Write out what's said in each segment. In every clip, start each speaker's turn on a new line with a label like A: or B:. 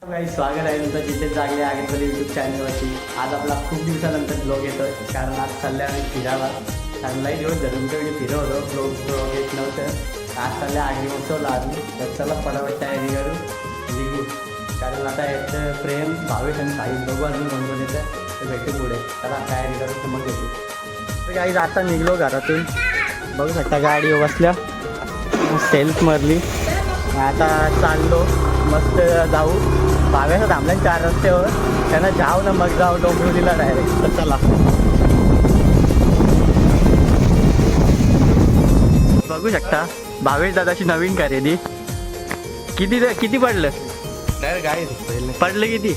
A: काही स्वागत आहे तुमचं जिथे जागले आगेतलं यूट्यूब चॅनलवरती. आज आपला खूप दिवसानंतर ब्लॉग येतोय कारण आज चालले आम्ही फिरायला. चांगलाही दिवस तुमच्या वेळी फिरव होतो ब्लॉग येत नव्हतं. आज चालले आगरी महोत्सवला आम्ही तर चला फटाफट तयारी करू निघू कारण आता याचं प्रेम भावेश आणि साई बघू अजून कोण कोण येतं ते भेटू पुढे. चला तयारी करू तर मग भेटू. तर काही आता निघलो घरातून बघू शकता गाडी बसल्या सेल्फ मारली. आता चाललो मस्त जाऊ भाव्याचा थांबल्या 4 रस्त्यावर त्यांना जाऊ ना मग जाऊ डोंबिवलीला डायरेक्ट. तर चला बघू शकता भावेश दादाची नवीन खरेदी. किती पडलं
B: डायरेक्ट गाडी
A: पडलं किती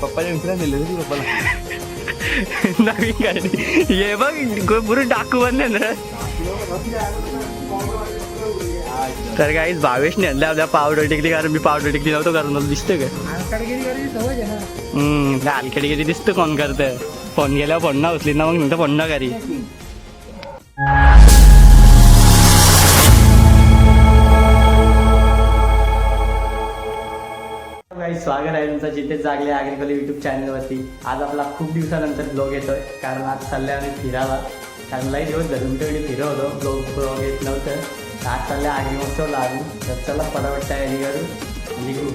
B: पप्पाने इन्शुरन्स दिले होती पप्पाला.
A: नवीन खरेदी ये बघ पुरून टाकू बनले ना. तर काहीच भावेशने आणल्या उद्या पावडर टिकली कारण मी पावडर टिकली नव्हतं कारण मला दिसतं का हलकडी दिसतं कोण करतं. फोन गेल्यावर फोन ना उचली ना मग नंतर फोन ना करी. काही स्वागत आहे तुमचं जिथे जागले आगरीकल यूट्यूब चॅनलवरती. आज आपला खूप दिवसानंतर ब्लॉग येतोय कारण आज चालले आम्ही फिरायला. चांगलाही दिवस तुमच्या वेळी फिरव होतो ब्लॉग येत नव्हतं. आज चालले आगरी महोत्सवला आम्ही तर चला फटाफट तयारी करू निघू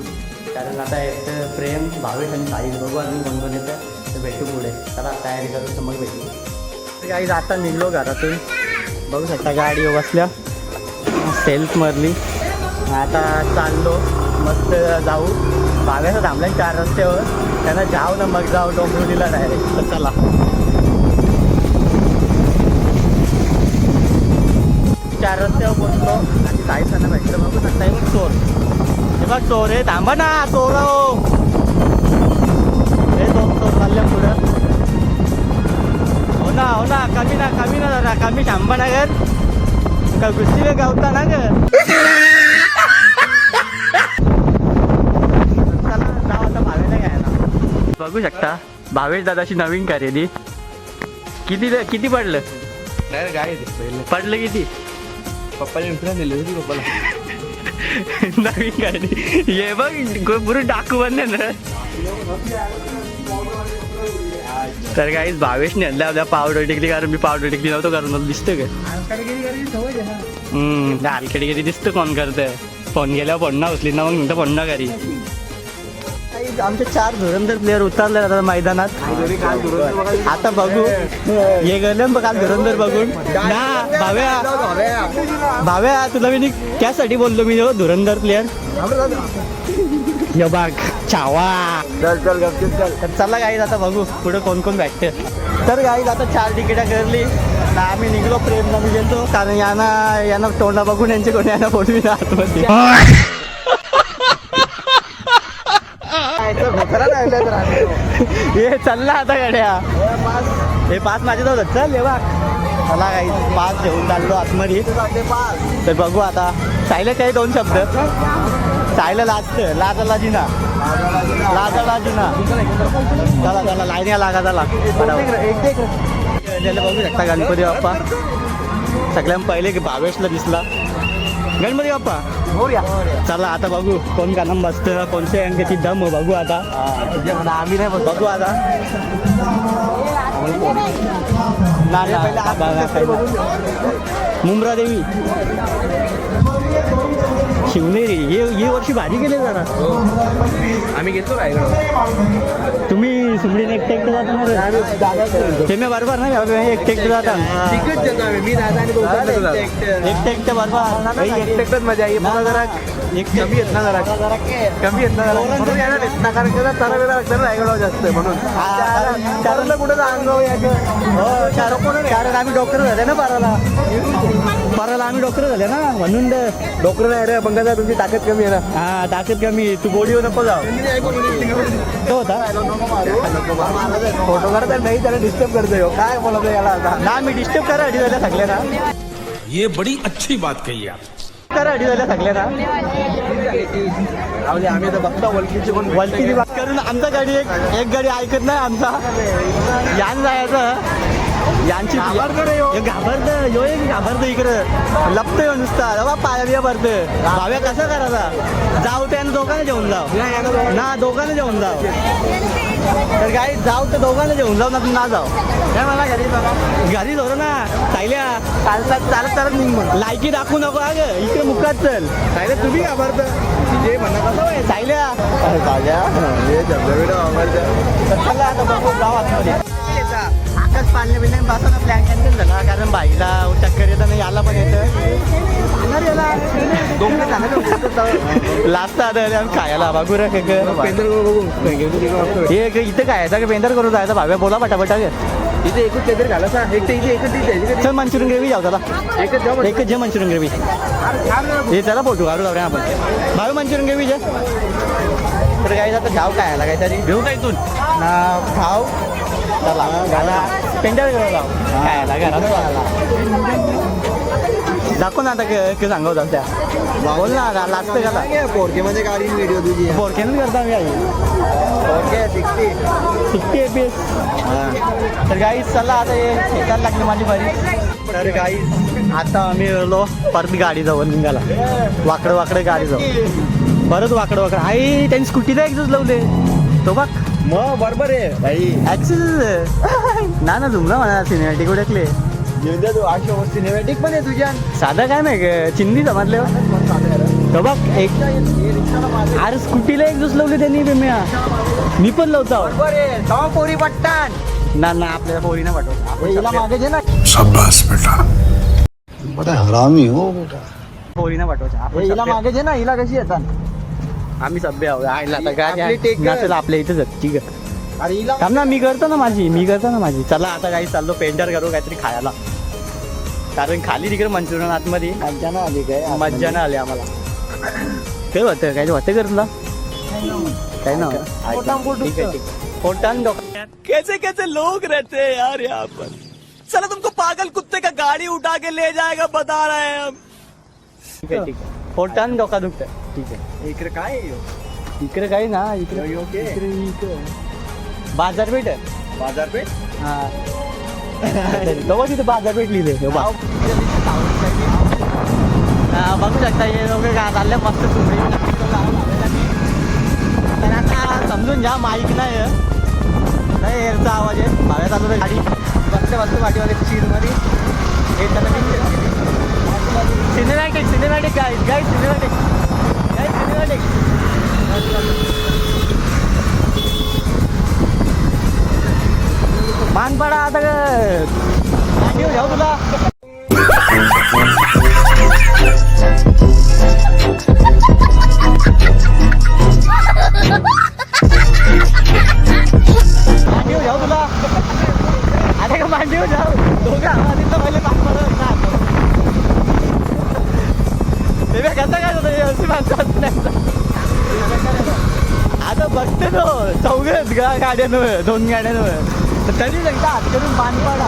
A: कारण आता याचं प्रेम भावेश आणि साई बघू अजून कोण कोण येतं ते भेटू पुढे. चला तयारी करू तर मग भेटू. तर काही आता निघलो घरातून बघू शकता गाडी बसल्या सेल्फ मारली. आता चाललो मस्त जाऊ भाव्याचा थांबल्या 4 रस्त्यावर त्यांना जाऊ ना मग जाऊ डोंबिवलीला डायरेक्ट. तर चला 4 रस्त्यावर पोचलो आणि साईसांना भेटलं बघू शकता. मग चोर हे बघ चोर हे थांबा ना चोर हे 2 चोर चालल्या पुढं. हो ना कमी ना जरा कमी थांबा ना गर का गुस्ती गावता ना ग. चला जाऊ आता भावेला घ्यायला. बघू शकता भावेश दादाची नवीन खरेदी. किती पडलं
B: डायरेक्ट गाडी
A: पडलं किती
B: पप्पाने इन्शुरन्स दिले होती पप्पाला.
A: नवीन खरेदी ये बघ पुरून टाकू बनले ना. तर काहीच भावेशने आणल्या उद्या पावडर टिकली कारण मी पावडर टिकली नव्हतं कारण मला दिसतं का हलकडी दिसतं कोण करतं. फोन गेल्यावर फोन ना उचली ना मग नंतर फोन ना करी. आमचे 4 धुरंधर प्लेअर उतरले आता मैदानात. आता बघू हे गेले काल धुरंधर बघून ना भाव्या तुला मी त्यासाठी बोललो मी धुरंधर प्लेअर बाग छावा.
B: चल
A: तर चला गाईज आता बघू पुढे कोण कोण भेटते. तर गाईज आता 4 तिकीटा करली ना आम्ही निघलो प्रेमला मी गेलो कारण यांना तोंडा बघून यांचे कोणी यांना फोटो मी आतमध्ये हे चालला आता गाड्या हे 5 माझे जाऊ चल हे बघ चला काही 5 घेऊन चाललो आतमध्ये. तर बघू आता साईला काही 2 शब्द साईला लाजाला जिना चला लाईन लागा त्याला बघू शकता गणपती बाप्पा सगळ्यात पहिले की भावेशला दिसला गणपती बाप्पा. चला आता बघू कोण कानाम बसतं कोणत्या अंगाची दम बघू आता. आम्ही नाही बघू आता मुंब्रा देवी शिवनेरी हे वर्षी भारी गेले जरा.
B: आम्ही घेतो रायगड.
A: तुम्ही सुमडीने एकटे जाता ना ते मी बरोबर नाही एकटे जाता
B: तिकट जातो आम्ही मी दादा आणि
A: एकटे बरोबर
B: एकटेच मजा आहे. मला जरा कमी येत ना जरा कमी येत ना म्हणून यायला येत ना कारण त्याला तारा वेळा लागतं रायगडावर जास्त म्हणून चारला कुठं अंगाव यायचं.
A: कारण आम्ही डॉक्टर झाले ना पाराला आम्ही डॉक्टर झाले ना म्हणून
B: डॉक्टर नाही रे पंकजा तुमची ताकद कमी आहे ना.
A: हा ताकद कमी तू बॉडीवर नको जाऊ. तो होता
B: फोटो काढता नाही त्याला डिस्टर्ब करतोय काय बोलतो याला आता
A: ना मी डिस्टर्ब करायला झाल्या सगळ्या ना.
C: ये बड़ी अच्छी बात कही आप.
A: करायला झाल्या सगळ्या ना.
B: आम्ही आता बघता वलकीची पण
A: वलकीची बात करून आमचा गाडी एक गाडी ऐकत नाही आमचा यान जायचं
B: यांची घाबरत यो एक घाबरत इकडं लपतं येऊन नुसता बाबा पाया बिया भरतं भाव्या कसं करायचा जाऊ त्यानं दोघांना जेवून जाऊ ना दोघांना जेवून जाऊ तर काय जाऊ तर दोघांना जेवून जाऊ ना जाऊ काय मला घरी जाऊ ना सायल्या चालत चालत निघ लायकी दाखवू नको अगं इकडे मुखात चल सायल्या तुम्ही घाबरत जे म्हणणं कसं सायल्या चला आता बघू जाऊ आतमध्ये आकाश पाळणे बिलणे बसा प्लॅन कॅन्सल झाला कारण बाईला चक्कर येतं याला पण येतं लास्ट आता खायला बागू रे इथं काय का पेंदर करू जायचं भाव्या बोला पटापटा
D: इथे एकच काहीतरी घाला सांग एक इथे एकच
B: चल मंचुरियन ग्रेव्ही जाऊ त्याला एकच जे मंचुरियन ग्रेव्ही हे चला फोटो काढू जाऊया आपण भावे मंचुरियन ग्रेव्ही जे तर काय आता खाऊ काय आला काहीतरी घेऊ काय इथून खाऊ चला पेंटर करू जाऊ काय आला घरात दाखव ना आता सांगव जाऊ त्या बोल ना लागतं का
D: पोरकेमध्ये गाडी व्हिडिओ तुझी
B: बोरकेनच करता मी आई
D: पोरके
B: 60 FPS तर गाईस चला आता शेताला लागली माझी बरी तर गाईस आता आम्ही गेलो परत गाडी जाऊ निघाला वाकडं गाडी जाऊ परत वाकडं आई त्यांनी स्कूटीला एक्झॉस्ट लावले तो बघ
D: मग बरोबर आहे भाई
B: ऍक्सिस ना झुमला म्हणा सिनेमॅटिक उडकले
D: सिनेमॅटिक पण आहे तुझ्या
B: साधं काय नाही चिंदी समजले तो बघ एक अरे स्कूटीला एक्झॉस्ट लावले त्यांनी मी पण लावतो
D: बरोबर आहे पोरी पट्टान
B: ना ना आपल्याला पोरी ना पाठवतो
D: मागे जे ना
C: शाबाश बेटा बड़ा हरामी हो बेटा
B: पोरी ना पाठवायचं
D: हिला मागे जे ना हिला कशी येतात
B: आम्ही सभ्य आहोत आईला आता काय
D: आपली take कर.
B: नाचलं आपल्या इथेच आहे. ठीक आहे
D: अरे हिला
B: थांब ना मी करतो ना माझी चला आता काही चाललो पेंटर करू काहीतरी खायला कारण खाली तिकडे मंचुरियन आतमध्ये
D: मज्जा ना आली काय
B: मज्जा नाही आली आम्हाला काय होतं काय होतं कर तुला काय ना पोटान कैसे कैसे लोग रहते हैं यार यहाँ पर चलो तुमको पागल कुत्ते का गाड़ी उठा के ले जाएगा बता रहे हैं हम ठीक है पोटान डोका दुखत ठीक आहे
D: इकडे काय आहे ह्यो?
B: इकडे काही ना इकडे
D: यो, ओके.
B: इकडे बाजारपेठ आहे
D: बाजारपेठ
B: हा तेव्हा तिथे बाजारपेठ लिहिले बघू शकता हे लोक काय चालले मस्त तुम्ही तर आता समजून घ्या माईक नाही एअरचा आवाज आहे भाव्या चालू आहे गाडी बसते पाठीवाले सीटमध्ये सिनेमॅटिक गाईड सिनेमॅटिक मान पडा आता जाऊ तुला मांडीव जाऊ तुला आता का मांडीव जाऊ दोघं आवाज पहिले पाच पडा कसं काय होतं आता बघते तो चौघच गाड्यानं 2 गाड्यानं तरी सांगता हात करून बांध पाडा